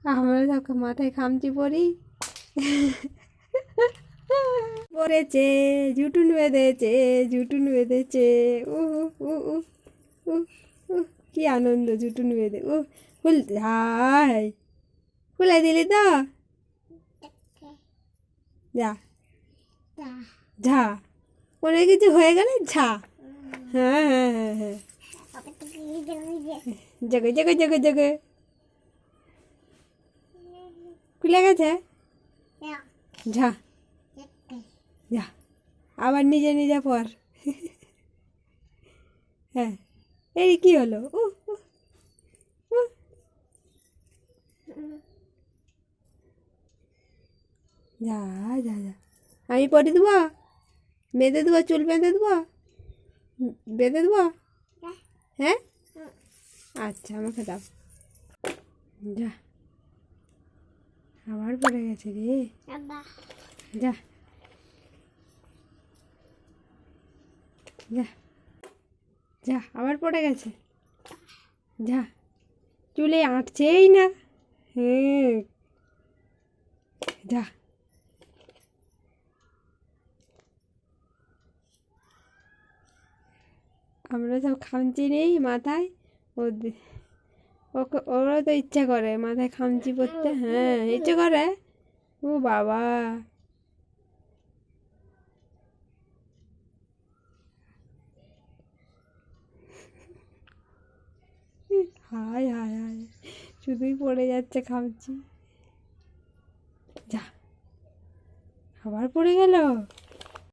আমরা সব মাথায় খামচি পরি। পড়েছে, জুটুন বেঁধেছে, জুটুন বেঁধেছে। উ উ উ উ উ কি আনন্দ জুটুন বেঁধে। ফুল হাই, খুলে দিলি তো? যা ঝা, কোনো কিছু হয়ে গেলে ঝা। হ্যাঁ হ্যাঁ হ্যাঁ হ্যাঁ, জগে জগে জগে জগে খুলে গেছে। ঝা যা, আবার নিজে নিজে পর। হ্যাঁ, এই কি হলো? যা যা যা, আমি পরে দেবো, বেঁধে দেবো, চুল বেঁধে দেবো, বেঁধে দেবো। হ্যাঁ আচ্ছা, আমাকে দাও। যা, আবার পড়ে গেছে রে। যা যা যা, আবার পড়ে গেছে। যা, চুলে আঁটছেই না। হুম, যা। আমরা সব খামচি নেই মাথায়, ওকে ওরাও তো ইচ্ছা করে মাথায় খামচি পরতে। হ্যাঁ, ইচ্ছে করে। ও বাবা, হায় হায় হায়, শুধুই পড়ে যাচ্ছে খামচি। যা, আবার পড়ে গেল।